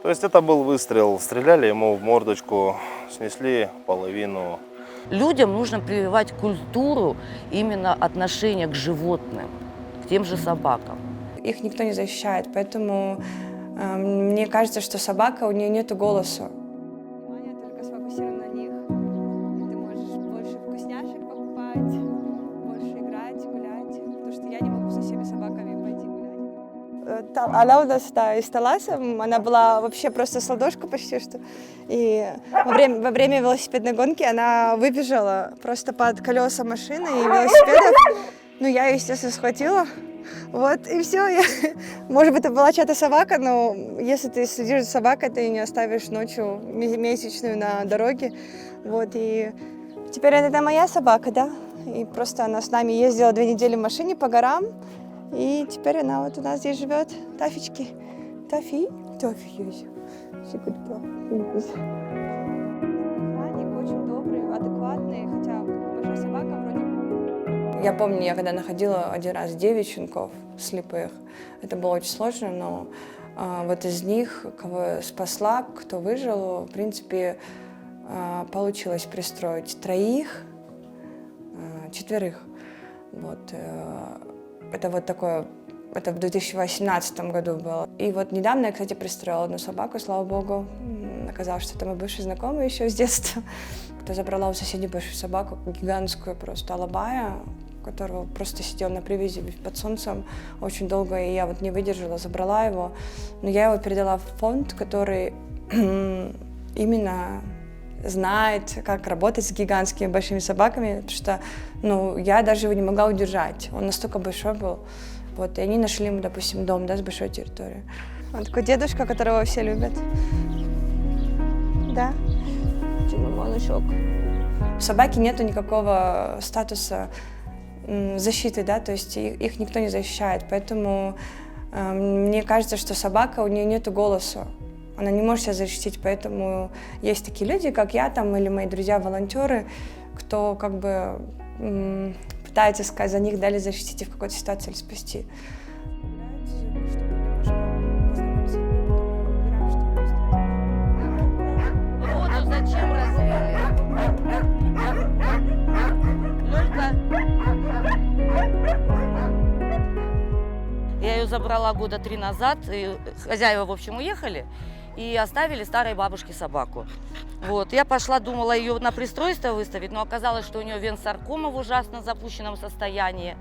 То есть это был выстрел, стреляли ему в мордочку, снесли половину. Людям нужно прививать культуру именно отношения к животным, к тем же собакам. Их никто не защищает, поэтому мне кажется, что собака, у нее нет голоса. Внимание только сфокусировано на них. И ты можешь больше вкусняшек покупать, больше играть, гулять, потому что я не могу со всеми собаками пойти гулять. Она у нас, да, из Таласа, она была вообще просто с ладошку почти что. И во время велосипедной гонки она выбежала просто под колеса машины и велосипедов. Ну, я ее, естественно, схватила. Вот, и все. Может быть, это была чья-то собака, но если ты следишь за собакой, ты не оставишь ночью месячную на дороге. Вот, и теперь это моя собака, да. И просто она с нами ездила 2 недели в машине по горам. И теперь она вот у нас здесь живет. Тафички. Тафи. Тафи. Охранник очень добрый, адекватный, хотя большая собака вроде бы. Я помню, я когда находила один раз 9 щенков слепых, это было очень сложно, но вот из них, кого спасла, кто выжил, в принципе, получилось пристроить 3, 4. Вот. Это вот такое, это в 2018 году было. И вот недавно я, кстати, пристроила одну собаку, слава богу. Оказалось, что это мой бывший знакомый еще с детства, кто забрала у соседей большую собаку, гигантскую просто алабая, которого просто сидел на привязи под солнцем очень долго, и я вот не выдержала, забрала его. Но я его передала в фонд, который именно знает, как работать с гигантскими большими собаками, потому что, ну, я даже его не могла удержать. Он настолько большой был. Вот, и они нашли ему, допустим, дом, да, с большой территорией. Он такой дедушка, которого все любят. Да. Малышок. У собаки нету никакого статуса защиты, да, то есть их никто не защищает, поэтому мне кажется, что собака, у нее нету голоса, она не может себя защитить, поэтому есть такие люди, как я там, или мои друзья-волонтеры, кто как бы пытается сказать за них, дали защитить их в какой-то ситуации или спасти. Воду зачем развели? Люлька. Я ее забрала года 3 назад, и хозяева, в общем, уехали и оставили старой бабушке собаку. Вот, я пошла, думала ее на пристройство выставить, но оказалось, что у нее венсаркома в ужасно запущенном состоянии.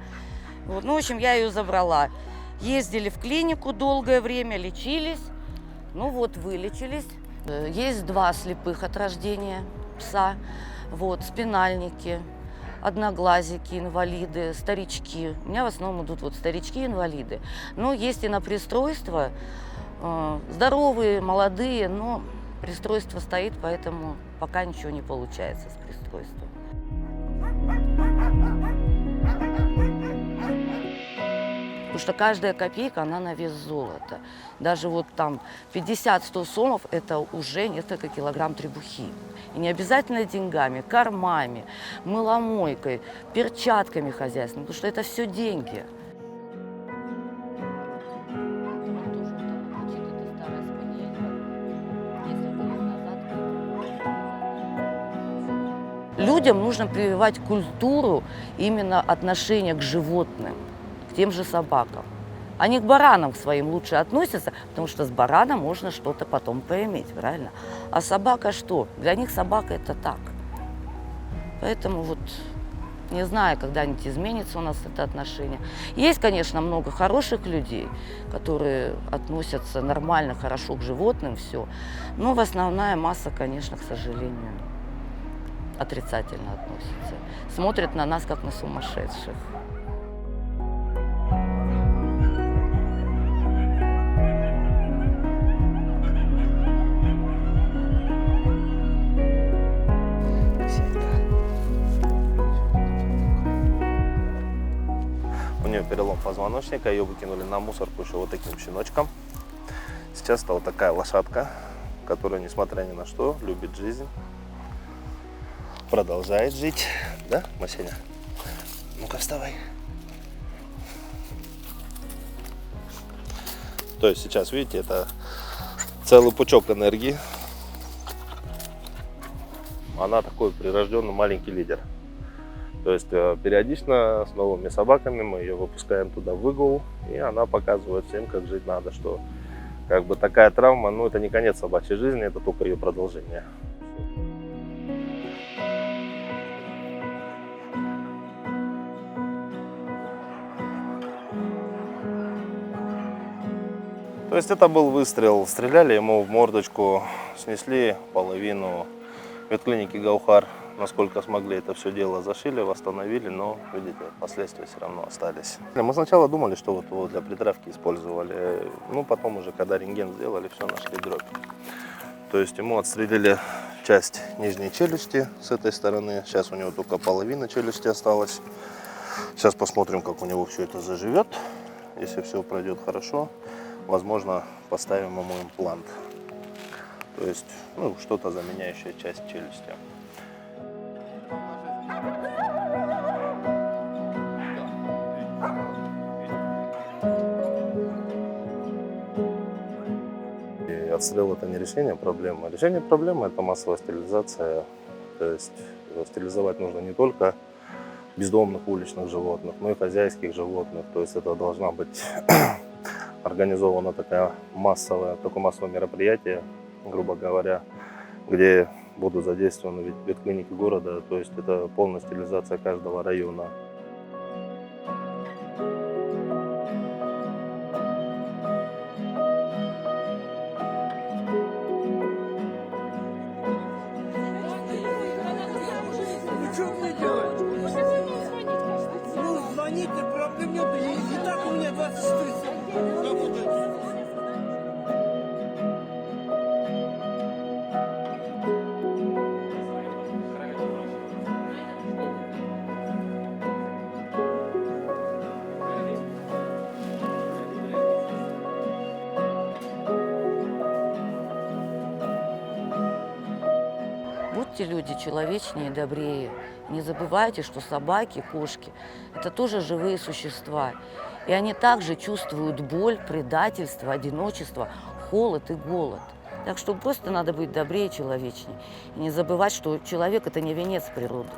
Вот, ну, в общем, я ее забрала. Ездили в клинику долгое время, лечились. Ну вот, вылечились. Есть 2 слепых от рождения пса, вот, спинальники, одноглазики, инвалиды, старички. У меня в основном идут вот старички-инвалиды. Но есть и на пристройство, здоровые, молодые, но пристройство стоит, поэтому пока ничего не получается с пристройством. Потому что каждая копейка, она на вес золота. Даже вот там 50-100 сомов – это уже несколько килограмм требухи. И не обязательно деньгами, кормами, мыломойкой, перчатками хозяйственными, потому что это все деньги. Людям нужно прививать культуру именно отношения к животным, к тем же собакам. Они к баранам к своим лучше относятся, потому что с бараном можно что-то потом поиметь, правильно? А собака что? Для них собака это так. Поэтому вот не знаю, когда-нибудь изменится у нас это отношение. Есть, конечно, много хороших людей, которые относятся нормально, хорошо к животным, все. Но основная масса, конечно, к сожалению, отрицательно относится. Смотрят на нас, как на сумасшедших. У нее перелом позвоночника, ее выкинули на мусорку еще вот таким щеночком. Сейчас это вот такая лошадка, которая, несмотря ни на что, любит жизнь, продолжает жить. Да, Масеня? Ну-ка, вставай. То есть сейчас, видите, это целый пучок энергии. Она такой прирожденный маленький лидер. То есть периодично с новыми собаками мы ее выпускаем туда в выгул, и она показывает всем, как жить надо, что как бы такая травма, ну это не конец собачьей жизни, это только ее продолжение. То есть это был выстрел, стреляли ему в мордочку, снесли половину. В ветклинике Гаухар, насколько смогли, это все дело зашили, восстановили, но, видите, последствия все равно остались. Мы сначала думали, что вот его для притравки использовали, ну потом уже, когда рентген сделали, все, нашли дробь. То есть ему отстрелили часть нижней челюсти с этой стороны, сейчас у него только половина челюсти осталась. Сейчас посмотрим, как у него все это заживет. Если все пройдет хорошо, возможно, поставим ему имплант. То есть, ну, что-то заменяющее часть челюсти. И отстрел это не решение проблемы. Решение проблемы это массовая стерилизация. То есть стерилизовать нужно не только бездомных уличных животных, но и хозяйских животных. То есть это должна быть организовано такое массовое мероприятие, грубо говоря, где будут задействованы ветклиники города, то есть это полная стерилизация каждого района. Что мне делать? Ну, звоните, проблем нет. И так у меня 24 секунды работает. Будьте люди человечнее и добрее. Не забывайте, что собаки, кошки – это тоже живые существа. И они также чувствуют боль, предательство, одиночество, холод и голод. Так что просто надо быть добрее и человечнее. И не забывать, что человек – это не венец природы.